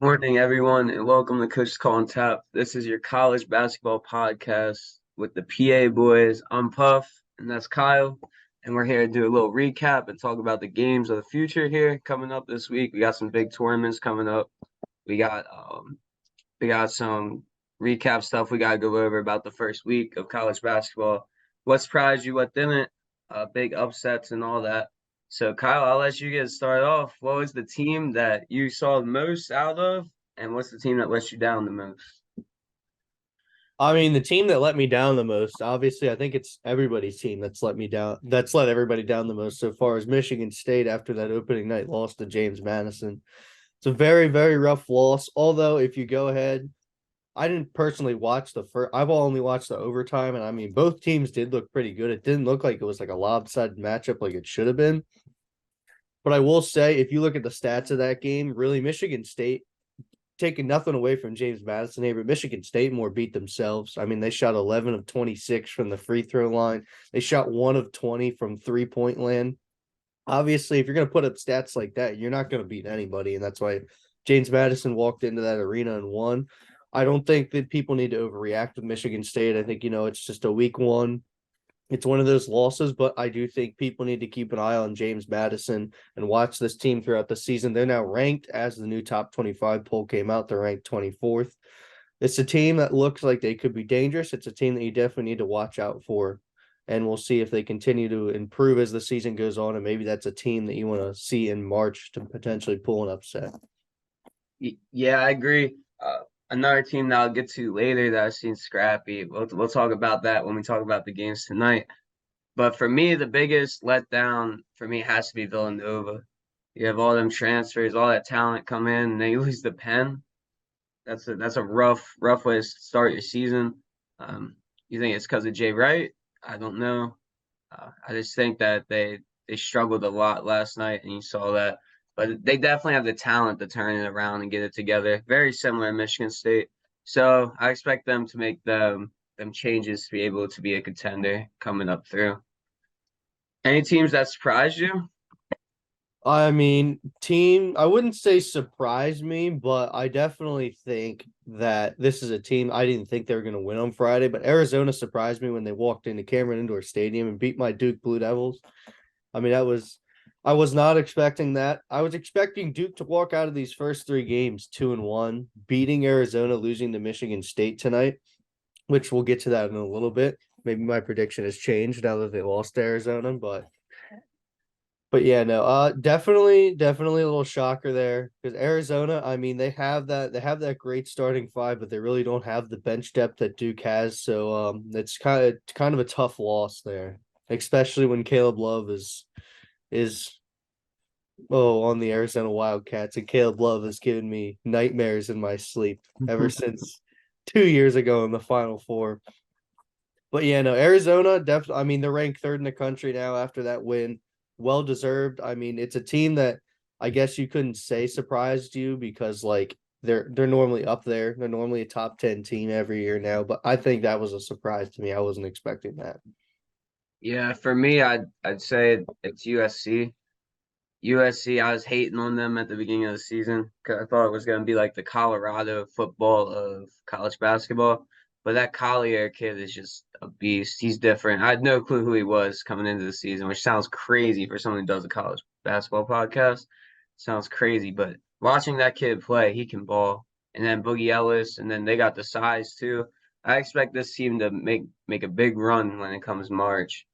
Morning, everyone, and welcome to Coach's Call on Tap. This is your college basketball podcast with the PA boys. I'm Puff, and that's Kyle, and we're here to do a little recap and talk about the games of the future here coming up this week. We got some big tournaments coming up. We got some recap stuff we got to go over about the first week of college basketball. What surprised you? What didn't? Big upsets and all that. So, Kyle, I'll let you get started off. What was the team that you saw the most out of, and what's the team that let you down the most? I mean, the team that let me down the most, obviously, I think it's everybody's team that's let me down. That's let everybody down the most so far is Michigan State after that opening night loss to James Madison. It's a very, very rough loss. Although, if you go ahead, I didn't personally watch the first. I've only watched the overtime, and I mean, both teams did look pretty good. It didn't look like it was like a lopsided matchup like it should have been. But I will say, if you look at the stats of that game, really, Michigan State taking nothing away from James Madison here, but Michigan State more beat themselves. I mean, they shot 11 of 26 from the free throw line. They shot 1 of 20 from 3-point land. Obviously, if you're going to put up stats like that, you're not going to beat anybody. And that's why James Madison walked into that arena and won. I don't think that people need to overreact with Michigan State. I think, it's just a week one. It's one of those losses, but I do think people need to keep an eye on James Madison and watch this team throughout the season. They're now ranked as the new top 25 poll came out. They're ranked 24th. It's a team that looks like they could be dangerous. It's a team that you definitely need to watch out for. And we'll see if they continue to improve as the season goes on. And maybe that's a team that you want to see in March to potentially pull an upset. Yeah, I agree. Another team that I'll get to later that I've seen scrappy. We'll talk about that when we talk about the games tonight. But for me, the biggest letdown for me has to be Villanova. You have all them transfers, all that talent come in, and then you lose the pen. That's a rough way to start your season. You think it's because of Jay Wright? I don't know. I just think that they struggled a lot last night, and you saw that. But they definitely have the talent to turn it around and get it together. Very similar to Michigan State. So I expect them to make them changes to be able to be a contender coming up through. Any teams that surprised you? I mean, I wouldn't say surprised me, but I definitely think that this is a team I didn't think they were going to win on Friday. But Arizona surprised me when they walked into Cameron Indoor Stadium and beat my Duke Blue Devils. I mean, I was not expecting that. I was expecting Duke to walk out of these first three games 2-1, beating Arizona, losing to Michigan State tonight, which we'll get to that in a little bit. Maybe my prediction has changed now that they lost to Arizona, but yeah, no, definitely a little shocker there because Arizona, I mean, they have that great starting five, but they really don't have the bench depth that Duke has. So it's kind of a tough loss there, especially when Caleb Love is on the Arizona Wildcats, and Caleb Love has given me nightmares in my sleep ever since 2 years ago in the Final Four. But yeah, no, Arizona definitely. I mean, they're ranked third in the country now after that win. Well deserved. I mean, it's a team that I guess you couldn't say surprised you because like they're normally up there. They're normally a top 10 team every year now. But I think that was a surprise to me. I wasn't expecting that. Yeah, for me, I'd say it's USC. USC, I was hating on them at the beginning of the season because I thought it was going to be like the Colorado football of college basketball. But that Collier kid is just a beast. He's different. I had no clue who he was coming into the season, which sounds crazy for someone who does a college basketball podcast. Sounds crazy, but watching that kid play, he can ball. And then Boogie Ellis, and then they got the size too. I expect this team to make a big run when it comes March.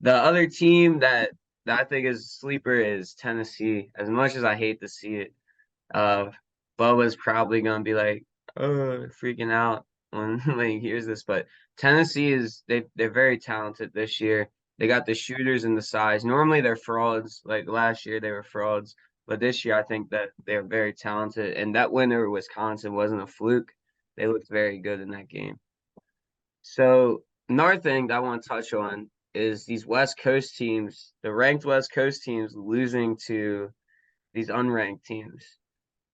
The other team that I think is a sleeper is Tennessee. As much as I hate to see it, uh, Bubba's probably gonna be like, freaking out when when he hears this. But Tennessee they're very talented this year. They got the shooters and the size. Normally they're frauds. Like last year they were frauds, but this year I think that they're very talented. And that win over Wisconsin wasn't a fluke. They looked very good in that game. So another thing that I want to touch on is these West Coast teams, the ranked West Coast teams losing to these unranked teams.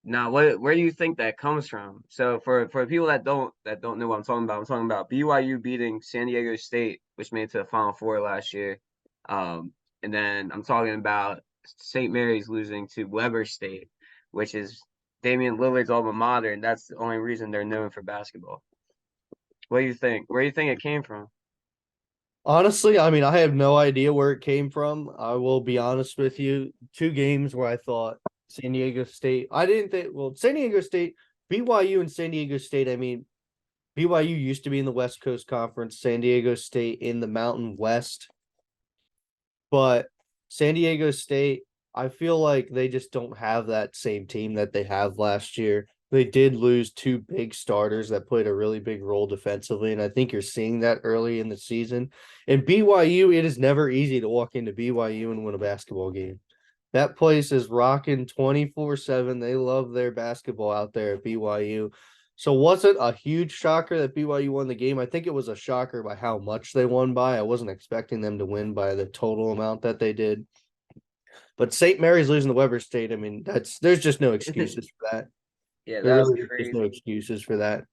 Now, where do you think that comes from? So for people that don't know what I'm talking about BYU beating San Diego State, which made it to the Final Four last year. And then I'm talking about St. Mary's losing to Weber State, which is Damian Lillard's alma mater, and that's the only reason they're known for basketball. What do you think? Where do you think it came from? Honestly, I mean, I have no idea where it came from. I will be honest with you. Two games where I thought San Diego State, I didn't think, well, San Diego State, BYU and San Diego State, I mean, BYU used to be in the West Coast Conference, San Diego State in the Mountain West. But San Diego State, I feel like they just don't have that same team that they have last year. They did lose two big starters that played a really big role defensively, and I think you're seeing that early in the season. And BYU, it is never easy to walk into BYU and win a basketball game. That place is rocking 24/7. They love their basketball out there at BYU. So was it a huge shocker that BYU won the game? I think it was a shocker by how much they won by. I wasn't expecting them to win by the total amount that they did. But St. Mary's losing to Weber State, I mean, there's just no excuses for that. Yeah, There that was really is just no crazy. excuses for that.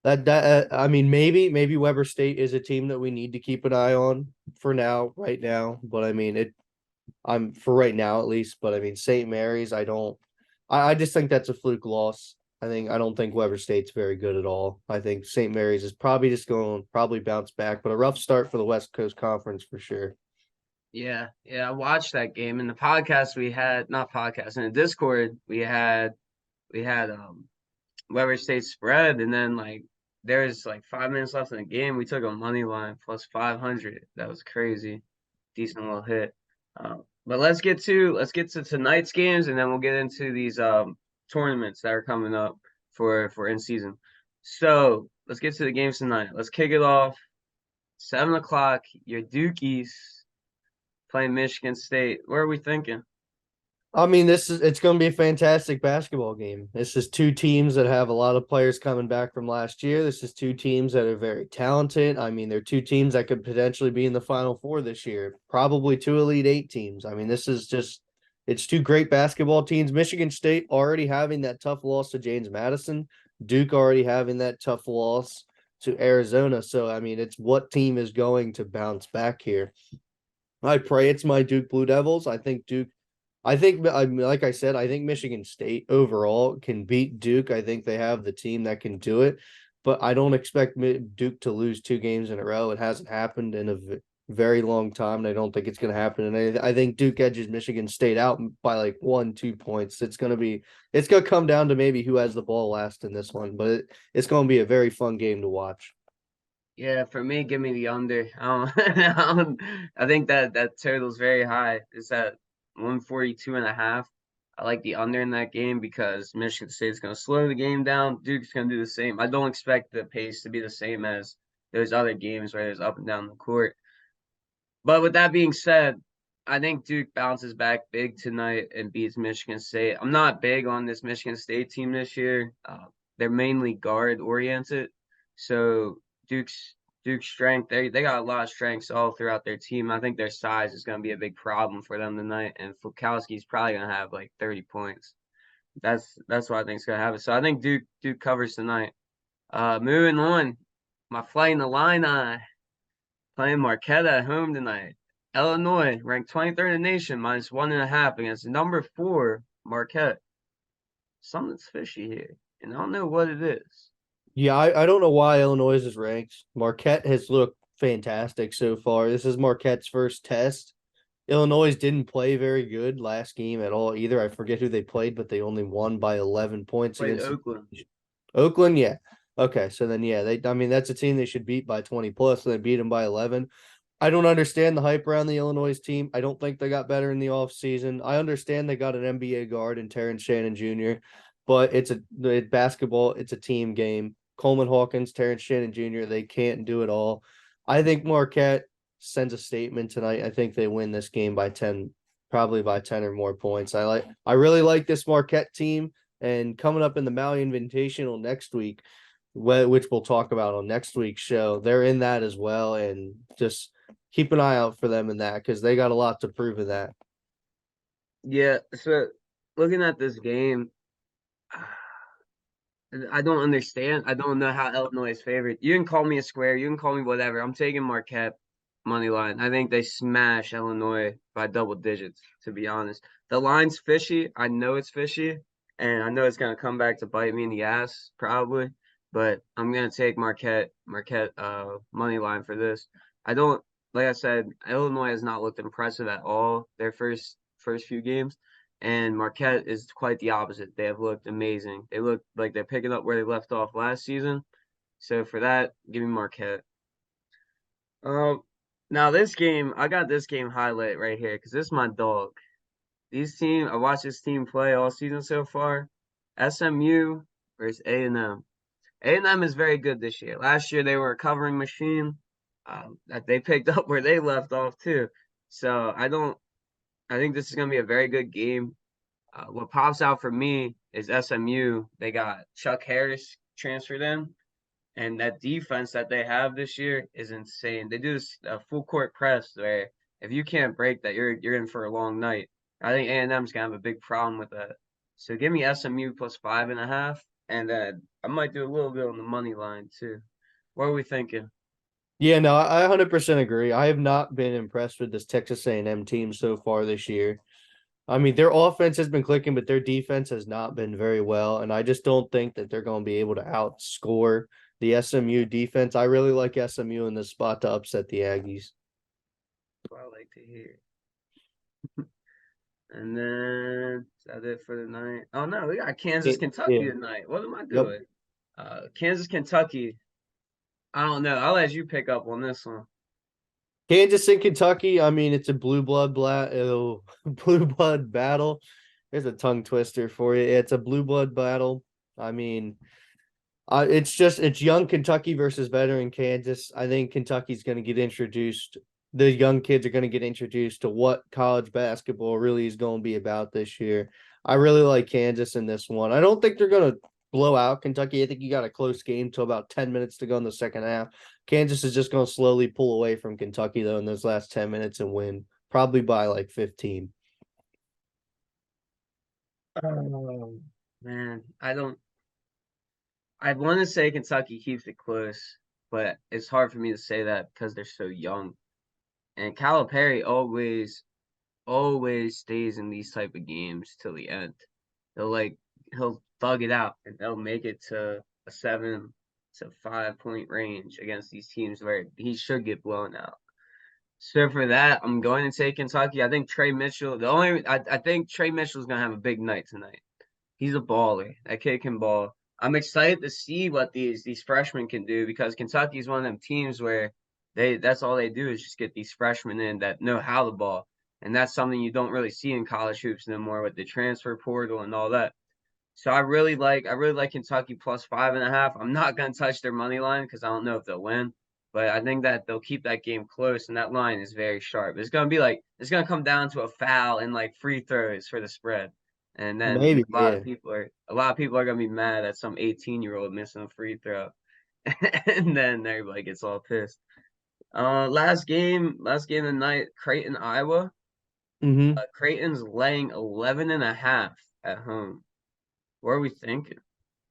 That I mean, maybe Weber State is a team that we need to keep an eye on for now, right now. But I mean, I'm for right now at least. But I mean, St. Mary's, I just think that's a fluke loss. I don't think Weber State's very good at all. I think St. Mary's is probably just going to probably bounce back, but a rough start for the West Coast Conference for sure. Yeah, yeah, I watched that game in the podcast we had, not podcast, in the Discord we had Weber State spread, and then like there's like 5 minutes left in the game. We took a money line plus 500. That was crazy. Decent little hit. But let's get to tonight's games, and then we'll get into these tournaments that are coming up for in season. So let's get to the games tonight. Let's kick it off. 7 o'clock. Your Dukies playing Michigan State. What are we thinking? I mean, it's going to be a fantastic basketball game. This is two teams that have a lot of players coming back from last year. This is two teams that are very talented. I mean, they're two teams that could potentially be in the Final Four this year. Probably two Elite Eight teams. I mean, this is just it's two great basketball teams. Michigan State already having that tough loss to James Madison. Duke already having that tough loss to Arizona. So I mean, it's what team is going to bounce back here. I pray it's my Duke Blue Devils. I think Duke I mean, like I said, I think Michigan State overall can beat Duke. I think they have the team that can do it, but I don't expect Duke to lose two games in a row. It hasn't happened in a very long time, and I don't think it's going to happen. And I think Duke edges Michigan State out by like 1-2 points. It's going to come down to maybe who has the ball last in this one, but it's going to be a very fun game to watch. Yeah, for me, give me the under. I think that total's very high. It's at 142.5. I like the under in that game because Michigan State's going to slow the game down. Duke's going to do the same. I don't expect the pace to be the same as those other games where it's up and down the court. But with that being said, I think Duke bounces back big tonight and beats Michigan State. I'm not big on this Michigan State team this year. They're mainly guard oriented, so Duke's Duke's strength they got a lot of strengths all throughout their team. I think their size is going to be a big problem for them tonight, and Fukowski's probably going to have like 30 points. That's what I think is going to happen. So I think Duke covers tonight. Moving on, my Fighting Illini playing Marquette at home tonight. Illinois ranked 23rd in the nation, -1.5 against number 4 Marquette. Something's fishy here, and I don't know what it is. Yeah, I don't know why Illinois is ranked. Marquette has looked fantastic so far. This is Marquette's first test. Illinois didn't play very good last game at all either. I forget who they played, but they only won by 11 points Played against Oakland. Oakland. Yeah. Okay, so then yeah, I mean that's a team they should beat by 20 plus, and they beat them by 11. I don't understand the hype around the Illinois team. I don't think they got better in the offseason. I understand they got an NBA guard in Terrence Shannon Jr., but basketball, it's a team game. Coleman Hawkins, Terrence Shannon Jr., they can't do it all. I think Marquette sends a statement tonight. I think they win this game by 10, probably by 10 or more points. I really like this Marquette team. And coming up in the Maui Invitational next week, which we'll talk about on next week's show, they're in that as well. And just keep an eye out for them in that because they got a lot to prove in that. Yeah, so looking at this game, I don't understand. I don't know how Illinois is favored. You can call me a square, you can call me whatever. I'm taking Marquette money line. I think they smash Illinois by double digits, to be honest. The line's fishy. I know it's fishy. and I know it's gonna come back to bite me in the ass probably, but I'm gonna take Marquette money line for this. I don't like I said, Illinois has not looked impressive at all their first few games, and Marquette is quite the opposite. They have looked amazing. They look like they're picking up where they left off last season. So for that, give me Marquette. Um, Now this game, I got this game highlight right here because this is my dog. I watched this team play all season so far. SMU versus A&M. A&M is very good this year. Last year they were a covering machine. That they picked up where they left off too. So I think this is gonna be a very good game. What pops out for me is SMU. They got Chuck Harris transferred in, and that defense that they have this year is insane. They do this full court press where if you can't break that, you're in for a long night. I think A&M's gonna have a big problem with that. So give me SMU plus 5.5, and I might do a little bit on the money line too. What are we thinking? Yeah, no, I 100% agree. I have not been impressed with this Texas A&M team so far this year. I mean, their offense has been clicking, but their defense has not been very well. And I just don't think that they're going to be able to outscore the SMU defense. I really like SMU in this spot to upset the Aggies. What I like to hear. And then is that it for the night? Oh no, we got Kansas, Yeah. Kentucky tonight. What am I Yep. doing? Kansas, Kentucky. I don't know. I'll let you pick up on this one. Kansas and Kentucky. I mean, it's a blue blood battle. There's a tongue twister for you. It's a blue blood battle. I mean, it's young Kentucky versus veteran Kansas. I think Kentucky's going to get introduced. The young kids are going to get introduced to what college basketball really is going to be about this year. I really like Kansas in this one. I don't think they're going to blow out Kentucky. I think you got a close game till about 10 minutes to go in the second half. Kansas is just going to slowly pull away from Kentucky though in those last 10 minutes and win probably by like 15. Oh man, I want to say Kentucky keeps it close, but it's hard for me to say that because they're so young. And Calipari always stays in these type of games till the end. He'll like he'll thug it out and they'll make it to a 7 to 5 point range against these teams where he should get blown out. So for that, I'm going to take Kentucky. I think Trey Mitchell. I think Trey Mitchell's gonna have a big night tonight. He's a baller. That kid can ball. I'm excited to see what these freshmen can do because Kentucky's one of them teams where that's all they do is just get these freshmen in that know how to ball. And that's something you don't really see in college hoops anymore with the transfer portal and all that. So I really like Kentucky plus 5.5. I'm not gonna touch their money line because I don't know if they'll win, but I think that they'll keep that game close and that line is very sharp. It's gonna come down to a foul and like free throws for the spread. And then Maybe, yeah. a lot of people are gonna be mad at some 18-year-old missing a free throw. And then everybody gets all pissed. Last game of the night, Creighton, Iowa. Mm-hmm. Creighton's laying 11.5 at home. What are we thinking?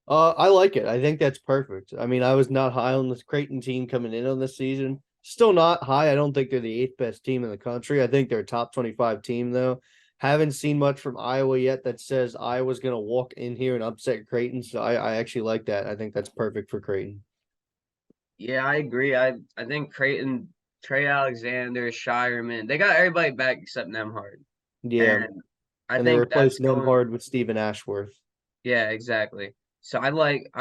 I like it. I think that's perfect. I mean, I was not high on this Creighton team coming in on this season. Still not high. I don't think they're the eighth best team in the country. I think they're a top 25 team, though. Haven't seen much from Iowa yet that says Iowa's going to walk in here and upset Creighton. So I actually like that. I think that's perfect for Creighton. Yeah, I agree. I think Creighton, Trey Alexander, Shireman, they got everybody back except Nemhard. Yeah. And I And they think that's replaced going Nemhard with Stephen Ashworth. yeah, exactly. So I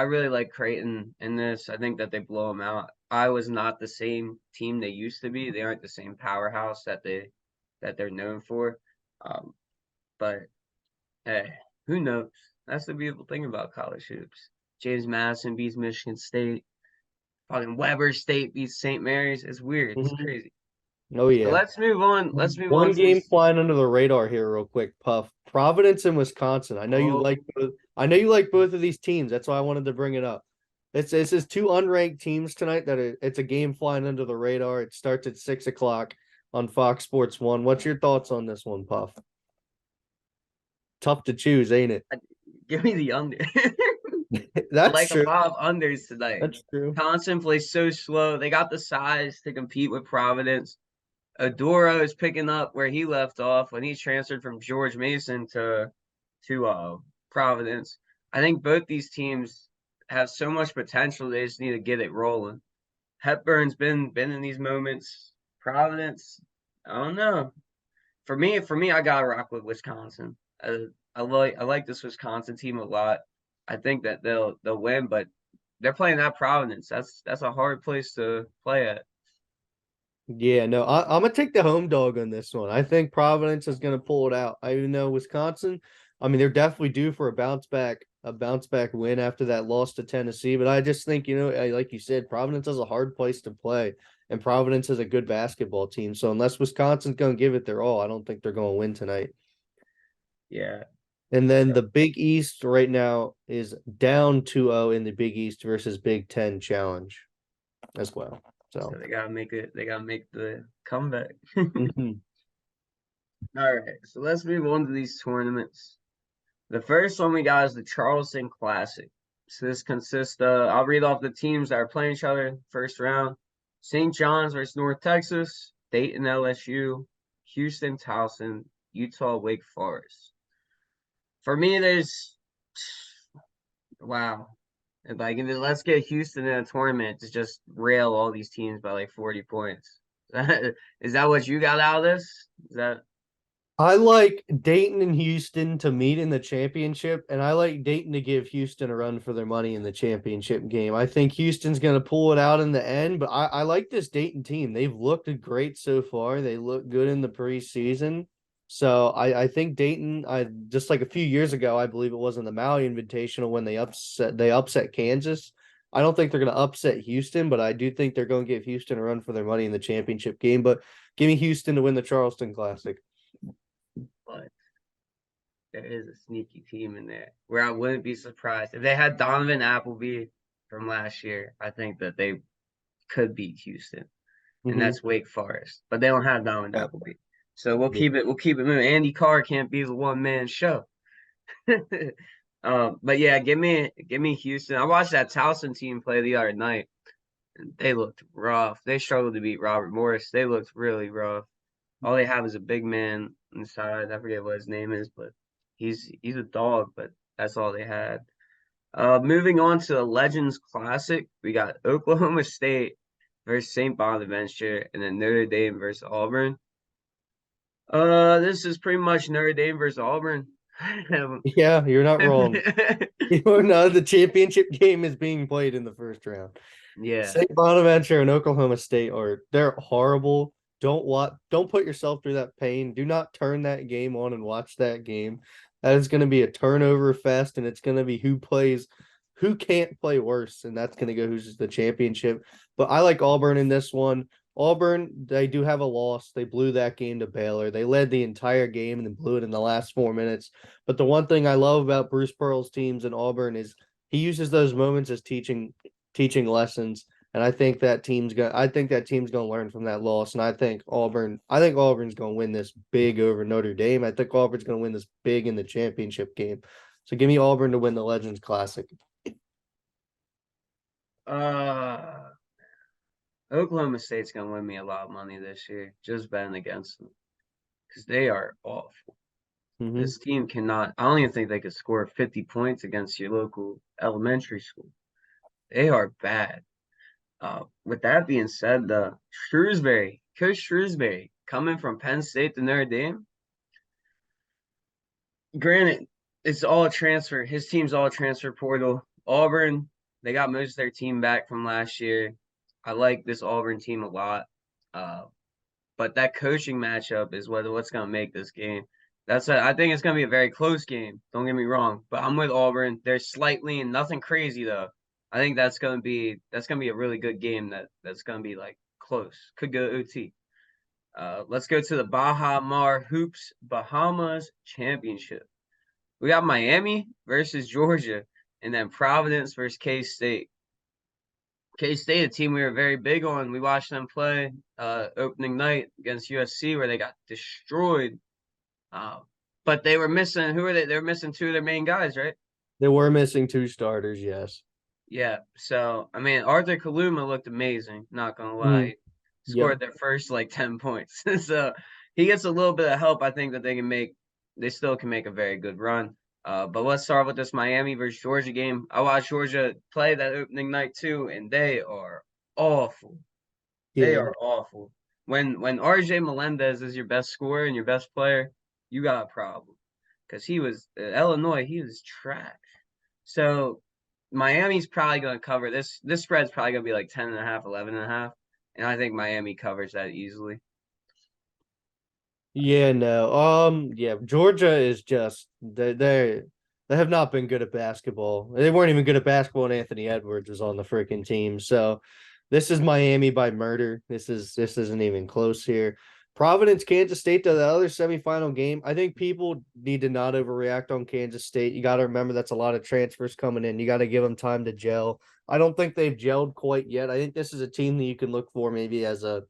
really like Creighton in this. I think that they blow them out. Iowa's not the same team they used to be. They aren't the same powerhouse that they're known for. Um, but hey, who knows? That's the beautiful thing about college hoops. James Madison beats Michigan State. Fucking Weber State beats St. Mary's. It's weird. It's Mhm. crazy. Oh, So yeah. let's move on. Let's move on One to game this. flying under the radar here, real quick, Puff. Providence and Wisconsin. I know you Oh, like both. I know you like both of these teams. That's why I wanted to bring it up. It's just two unranked teams tonight it's a game flying under the radar. It starts at 6 o'clock on Fox Sports One. What's your thoughts on this one, Puff? Tough to choose, ain't it? give me the under. I That's like a true. lot of unders tonight. That's true. Wisconsin plays so slow. They got the size to compete with Providence. Adoro is picking up where he left off when he transferred from George Mason to Providence. I think both these teams have so much potential. They just need to get it rolling. Hepburn's been in these moments. Providence, I don't know. For me, I gotta rock with Wisconsin. I like this Wisconsin team a lot. I think that they'll win, but they're playing at Providence. That's a hard place to play at. Yeah, no, I'm gonna take the home dog on this one. I think Providence is gonna pull it out. I even know Wisconsin. I mean, they're definitely due for a bounce back win after that loss to Tennessee. But I just think, like you said, Providence is a hard place to play, and Providence is a good basketball team. So unless Wisconsin's gonna give it their all, I don't think they're gonna win tonight. Yeah. And then the Big East right now is down 2-0 in the Big East versus Big Ten Challenge as well. So So they gotta make it. They gotta make the comeback. mhm. All right. So let's move on to these tournaments. The first one we got is the Charleston Classic. So this consists of, I'll read off the teams that are playing each other first round. St. John's versus North Texas, Dayton LSU, Houston Towson, Utah Wake Forest. For me, there's wow. Like, let's get Houston in a tournament to just rail all these teams by like 40 points. Is that what you got out of this? Is that I like Dayton and Houston to meet in the championship, and I like Dayton to give Houston a run for their money in the championship game. I think Houston's going to pull it out in the end, but I like this Dayton team. They've looked great so far. They look good in the preseason. So I think Dayton, I just like a few years ago, I believe it was in the Maui Invitational when they upset Kansas. I don't think they're going to upset Houston, but I do think they're going to give Houston a run for their money in the championship game. But give me Houston to win the Charleston Classic. but there is a sneaky team in there where I wouldn't be surprised if they had Donovan Appleby from last year. I think that they could beat Houston, and Mm-hmm. that's Wake Forest. But they don't have Donovan Yeah. Appleby, so we'll Yeah. keep it. We'll keep it moving. Andy Carr can't be the one man show. But yeah, give me Houston. I watched that Towson team play the other night, and they looked rough. They struggled to beat Robert Morris. They looked really rough. All they have is a big man inside. I forget what his name is, but he's a dog. But that's all they had. Moving on to the Legends Classic, we got Oklahoma State versus St. Bonaventure, and then Notre Dame versus Auburn. This is pretty much Notre Dame versus Auburn. Yeah, you're not wrong. No, the championship game is being played in the first round. Yeah. St. Bonaventure and Oklahoma State they're horrible. Don't put yourself through that pain. Do not turn that game on and watch that game. That is going to be a turnover fest, and it's going to be who can't play worse, and that's going to go who's the championship. But I like Auburn in this one. Auburn, they do have a loss. They blew that game to Baylor. They led the entire game and then blew it in the last 4 minutes. But the one thing I love about Bruce Pearl's teams in Auburn is he uses those moments as teaching lessons. And I think that team's gonna learn from that loss. And I think Auburn's gonna win this big over Notre Dame. I think Auburn's gonna win this big in the championship game. So give me Auburn to win the Legends Classic. Uh, Oklahoma State's gonna win me a lot of money this year, just betting against them because they are awful. Mm-hmm. This team cannot. I don't even think they could score 50 points against your local elementary school. They are bad. With that being said, Coach Shrewsbury, coming from Penn State to Notre Dame. Granted, it's all a transfer. His team's all a transfer portal. Auburn, they got most of their team back from last year. I like this Auburn team a lot. Uh, but that coaching matchup is what's going to make this game. I think it's going to be a very close game. Don't get me wrong, but I'm with Auburn. They're slightly and nothing crazy though. I think that's gonna be a really good game that's gonna be like close. Could go OT. Let's go to the Baha Mar Hoops Bahamas Championship. We got Miami versus Georgia, and then Providence versus K State. K State, a team we were very big on. We watched them play opening night against USC, where they got destroyed. Uh, but they were missing. Who are they? They were missing two of their main guys, right? They were missing two starters, yes. Yeah. So I mean, Arthur Kaluma looked amazing. Not gonna lie, Mm, he yep. scored their first like 10 points. So he gets a little bit of help. I think that they still can make a very good run. But let's start with this Miami versus Georgia game. I watched Georgia play that opening night too, and they are awful. They Yeah. are awful. When RJ Melendez is your best scorer and your best player, you got a problem. Because he was Illinois, he was trash. So Miami's probably going to cover this. This spread's probably going to be like 10.5, 11.5, and I think Miami covers that easily. Yeah, no. Yeah, Georgia is just they have not been good at basketball. They weren't even good at basketball and Anthony Edwards was on the freaking team. So this is Miami by murder. This isn't even close here. Providence, Kansas State to the other semifinal game. I think people need to not overreact on Kansas State. You got to remember that's a lot of transfers coming in. You got to give them time to gel. I don't think they've gelled quite yet. I think this is a team that you can look for maybe as a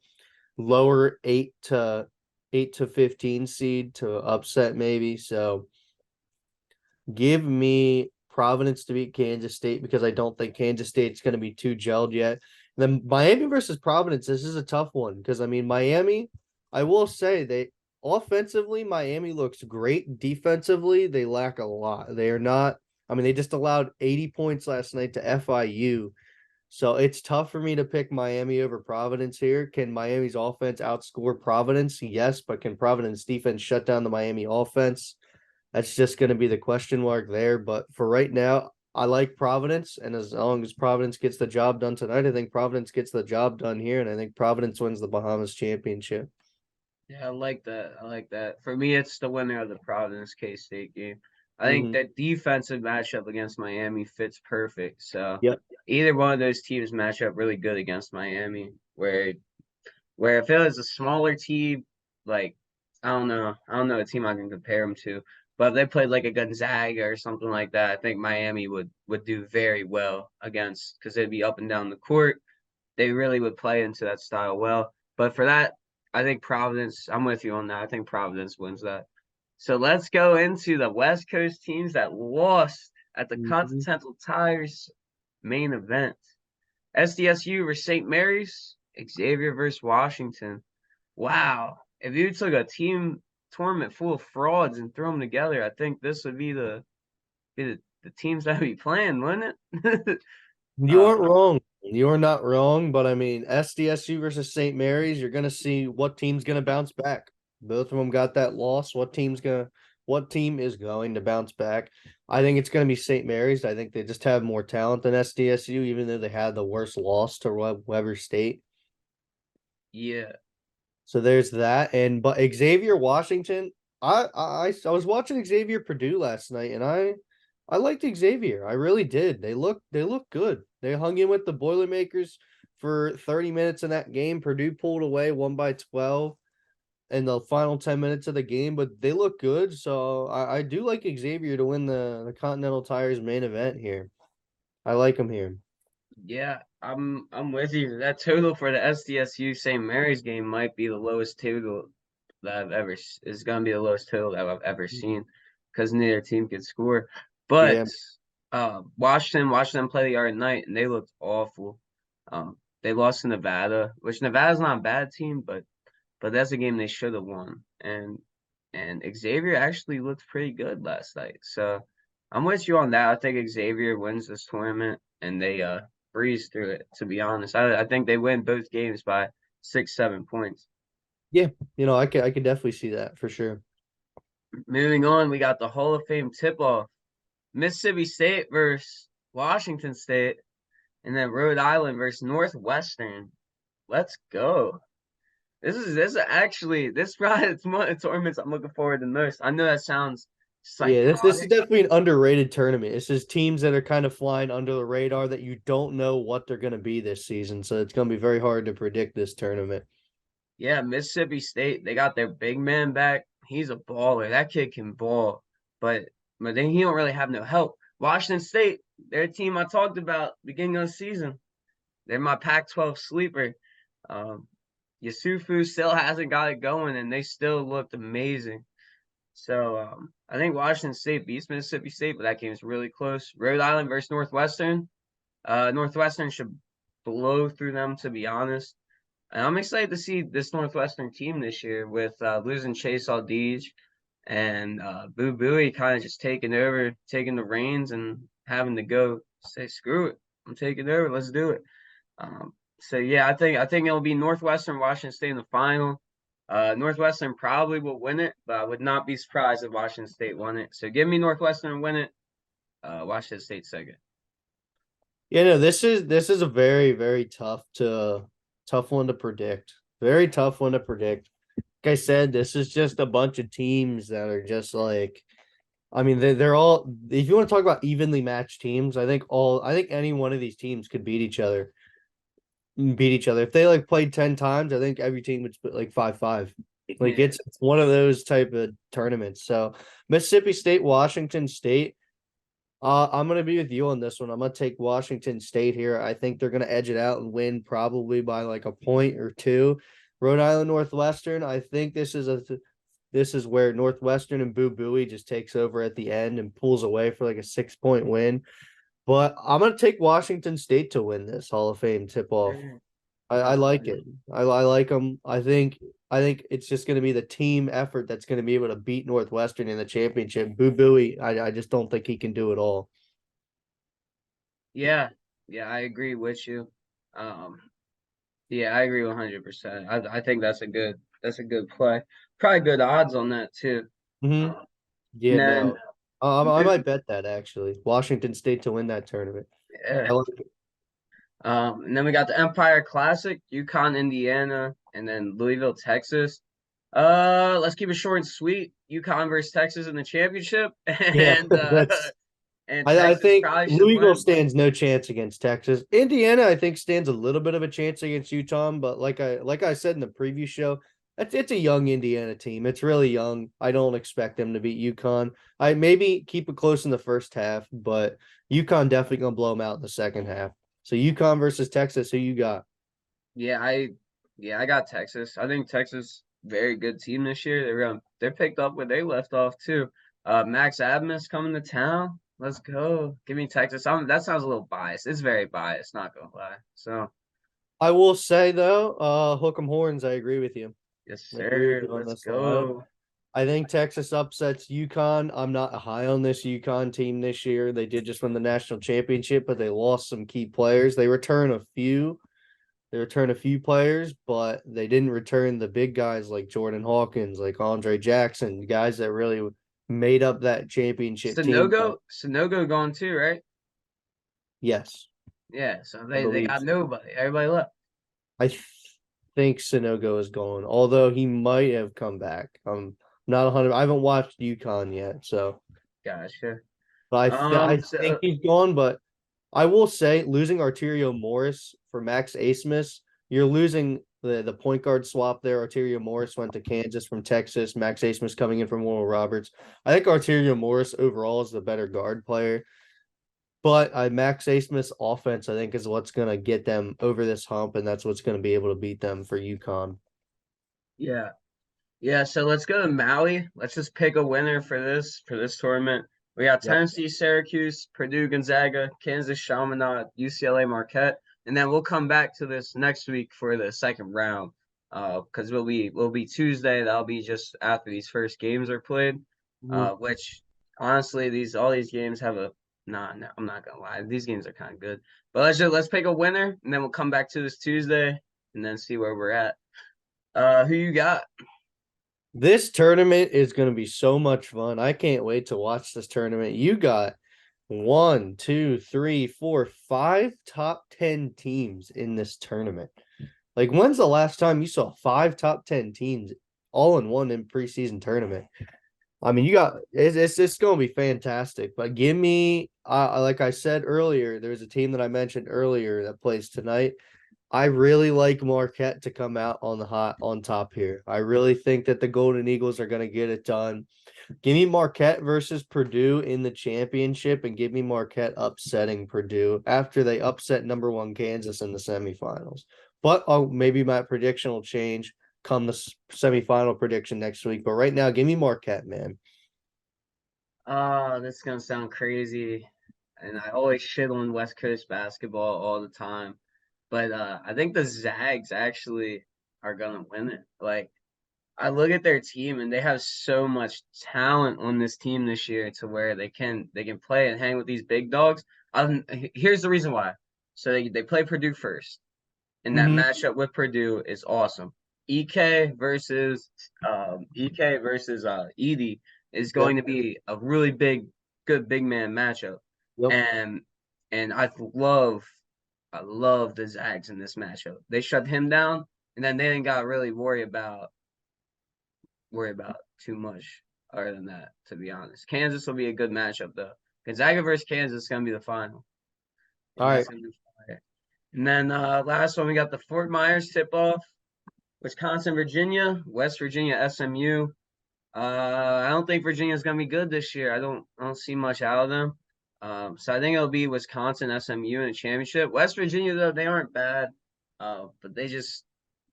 lower 8 to 15 seed to upset maybe. So give me Providence to beat Kansas State because I don't think Kansas State's going to be too gelled yet. And then Miami versus Providence, this is a tough one because I mean Miami, I will say they offensively Miami looks great. Defensively, they lack a lot. They are not. I mean, they just allowed 80 points last night to FIU. So it's tough for me to pick Miami over Providence here. Can Miami's offense outscore Providence? Yes, but can Providence defense shut down the Miami offense? That's just going to be the question mark there. But for right now, I like Providence. And as long as Providence gets the job done tonight, I think Providence gets the job done here. And I think Providence wins the Bahamas championship. Yeah, I like that. I like that. For me, it's the winner of the Providence K-State game. I think Mm-hmm. that defensive matchup against Miami fits perfect. So Yep. either one of those teams match up really good against Miami. Where if it was a smaller team, like I don't know a team I can compare them to. But if they played like a Gonzaga or something like that, I think Miami would do very well against because they'd be up and down the court. They really would play into that style well. But for that, I think Providence. I'm with you on that. I think Providence wins that. So let's go into the West Coast teams that lost at the Mm-hmm. Continental Tires main event. SDSU versus St. Mary's, Xavier versus Washington. Wow. If you took a team tournament full of frauds and threw them together, I think this would be the teams that would be playing, wouldn't it? You uh, aren't wrong. You're not wrong, but I mean, SDSU versus St. Mary's, you're going to see what team's going to bounce back. Both of them got that loss. What team is going to bounce back? I think it's going to be St. Mary's. I think they just have more talent than SDSU, even though they had the worst loss to Weber State. yeah. So there's that. And but Xavier Washington, I was watching Xavier Purdue last night, and I liked Xavier. I really did. They look good. They hung in with the Boilermakers for 30 minutes in that game. Purdue pulled away, won by 12 in the final 10 minutes of the game, but they look good. So I do like Xavier to win the Continental Tires main event here. I like him here. Yeah, I'm with you. That total for the SDSU St. Mary's game might be the lowest total that is going to be the lowest total that I've ever seen because neither team could score. Yeah. But Washington play the other night and they looked awful. They lost to Nevada, which Nevada's not a bad team, but that's a game they should have won. And Xavier actually looked pretty good last night. So I'm with you on that. I think Xavier wins this tournament and they breeze through it, to be honest. I think they win both games by 6, 7 points. Yeah. I could definitely see that for sure. Moving on, we got the Hall of Fame tip off. Mississippi State versus Washington State, and then Rhode Island versus Northwestern. Let's go. This is actually this probably it's one of the tournaments I'm looking forward to most. I know that sounds Yeah, this is psychotic. definitely an underrated tournament. This is teams that are kind of flying under the radar that you don't know what they're going to be this season. So it's going to be very hard to predict this tournament. Yeah, Mississippi State, they got their big man back. He's a baller. That kid can ball, but but then he don't really have no help. Washington State, their team I talked about beginning of the season. They're my Pac-12 sleeper. Um, Yusufu still hasn't got it going, and they still looked amazing. So I think Washington State beats Mississippi State, but that game is really close. Rhode Island versus Northwestern. Northwestern should blow through them, to be honest. And I'm excited to see this Northwestern team this year with losing Chase Aldige. and Boo Booey kind of just taking over, taking the reins, and having to go say, "Screw it, I'm taking over. Let's do it." So yeah, I think it'll be Northwestern, Washington State in the final. Northwestern probably will win it, but I would not be surprised if Washington State won it. So give me Northwestern win it. Washington State second. Yeah, no, this is a very, very tough one to predict. Very tough one to predict. Like I said, this is just a bunch of teams that are just like, I mean, they're all, if you want to talk about evenly matched teams, I think any one of these teams could beat each other. If they like played 10 times, I think every team would split like 5-5. Like Yeah. it's one of those type of tournaments. So Mississippi State, Washington State. I'm gonna be with you on this one. I'm gonna take Washington State here. I think they're gonna edge it out and win probably by like a point or two. Rhode Island Northwestern. I think this is where Northwestern and Boo Booey just takes over at the end and pulls away for like a 6 point win. But I'm gonna take Washington State to win this Hall of Fame tip off. I like it. I like them. I think it's just going to be the team effort that's going to be able to beat Northwestern in the championship. Boo Booey, I just don't think he can do it all. Yeah, yeah, I agree with you. Um, yeah, I agree 100%. I think that's a good play. Probably good odds on that too. Hmm. Um, and Yeah, then no, I might bet that actually. Washington State to win that tournament. yeah. I like And then we got the Empire Classic, Yukon, Indiana, and then Louisville, Texas. Let's keep it short and sweet. Yukon versus Texas in the championship, Yeah, and that's. and I Texas think probably should Louisville win. stands no chance against Texas. Indiana, I think, stands a little bit of a chance against Utah, but like I said in the preview show, it's a young Indiana team. It's really young. I don't expect them to beat UConn. I maybe keep it close in the first half, but UConn definitely gonna blow them out in the second half. So UConn versus Texas, who you got? Yeah, I got Texas. I think Texas very good team this year. They're picked up where they left off too. Max Abmas coming to town. Let's go. Give me Texas. That sounds a little biased. It's very biased, not gonna lie. So I will say though, hook 'em horns. I agree with you. yes, I agree with sir. you on Let's this one. go. I think Texas upsets UConn. I'm not high on this UConn team this year. They did just win the national championship, but they lost some key players. They return a few. They return a few players, but they didn't return the big guys like Jordan Hawkins, like Andre Jackson, guys that really made up that championship team. Sonogo gone too, right? Yes, Yeah. So I they believe got so. nobody. Everybody left. I think Sonogo is gone, although he might have come back. I'm not 100. I haven't watched UConn yet, so Gotcha. but I think So he's gone. But I will say, losing Arterio Morris for Max Asmus, you're losing the point guard swap there. Arterio Morris went to Kansas from Texas. Max Asmus coming in from Oral Roberts. I think Arterio Morris overall is the better guard player. But Max Asmus offense, I think, is what's going to get them over this hump, and that's what's going to be able to beat them for UConn. yeah. Yeah, so let's go to Maui. Let's just pick a winner for this tournament. We got Yep. Tennessee, Syracuse, Purdue, Gonzaga, Kansas, Chaminade, UCLA, Marquette, and then we'll come back to this next week for the second round. Because we'll be Tuesday. That'll be just after these first games are played. Mhm. Which honestly, all these games have a nah, no, I'm not gonna lie. These games are kind of good. But let's pick a winner, and then we'll come back to this Tuesday and then see where we're at. Who you got? This tournament is going to be so much fun. I can't wait to watch this tournament. You got one, two, three, four, five top 10 teams in this tournament. Like, when's the last time you saw five top 10 teams all in one in preseason tournament? I mean, you got it's going to be fantastic. But give me, like I said earlier, there's a team that I mentioned earlier that plays tonight. I really like Marquette to come out on top here. I really think that the Golden Eagles are going to get it done. Give me Marquette versus Purdue in the championship, and give me Marquette upsetting Purdue after they upset number one Kansas in the semifinals. But maybe my prediction will change come the semifinal prediction next week. But right now, give me Marquette, man. This is gonna sound crazy, and I always shit on West Coast basketball all the time, but I think the Zags actually are gonna win it. Like I look at their team and they have so much talent on this team this year to where they can play and hang with these big dogs. Here's the reason why. So they play Purdue first, and that Mm-hmm. matchup with Purdue is awesome. EK versus Edie is going Yep. to be a really good big man matchup, Yep. and I love the Zags in this matchup. They shut him down, and then they didn't got to really worry about too much other than that, to be honest. Kansas will be a good matchup though. Gonzaga versus Kansas is gonna be the final. All And right. that's gonna be fire. And then last one we got the Fort Myers tip off. Wisconsin, Virginia, West Virginia, SMU. I don't think Virginia's gonna be good this year. I don't see much out of them. So I think it'll be Wisconsin, SMU in a championship. West Virginia though, they aren't bad. But they just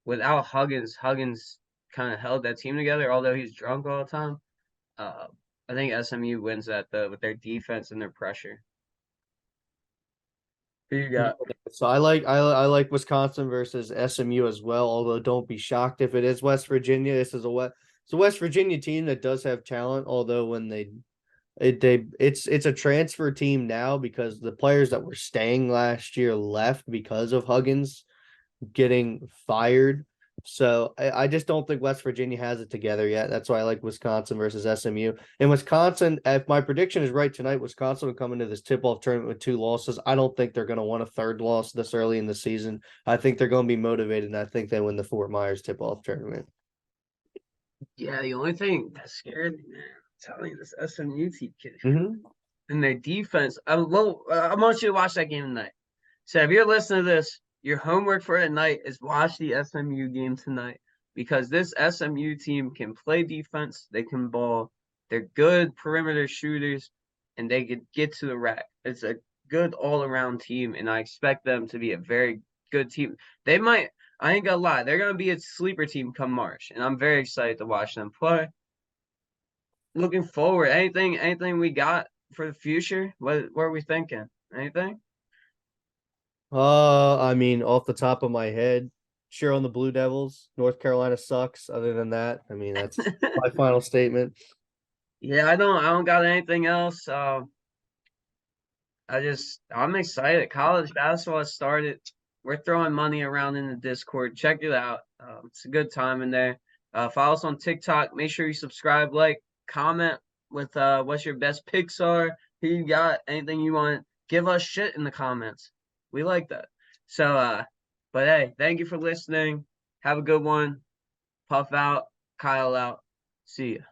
without Huggins kind of held that team together, although he's drunk all the time. Uh, I think SMU wins that though with their defense and their pressure. Who you Yeah. got? So I like Wisconsin versus SMU as well. Although don't be shocked if it is West Virginia. This is it's a West Virginia team that does have talent. Although when it's a transfer team now because the players that were staying last year left because of Huggins getting fired. So I just don't think West Virginia has it together yet. That's why I like Wisconsin versus SMU. And Wisconsin, if my prediction is right tonight, Wisconsin will come into this tip-off tournament with 2 losses. I don't think they're going to want a third loss this early in the season. I think they're going to be motivated, and I think they win the Fort Myers tip-off tournament. Yeah, the only thing that scared me, man, I'm telling you, this SMU team kid Mm-hmm. and their defense. I want you to watch that game tonight. So if you're listening to this, your homework for tonight is watch the SMU game tonight because this SMU team can play defense, they can ball, they're good perimeter shooters, and they could get to the rack. It's a good all around team, and I expect them to be a very good team. They might, I ain't gonna lie, they're gonna be a sleeper team come March, and I'm very excited to watch them play. Looking forward, anything we got for the future? What are we thinking? Anything? I mean, off the top of my head, sure on the Blue Devils. North Carolina sucks. Other than that, I mean, that's my final statement. Yeah, I don't got anything else. I'm excited. College basketball has started. We're throwing money around in the Discord. Check it out. It's a good time in there. Follow us on TikTok. Make sure you subscribe, like, comment with what your best picks are. Who you got? Anything you want? Give us shit in the comments. We like that. So but hey, thank you for listening. Have a good one. Puff out. Kyle out. See ya.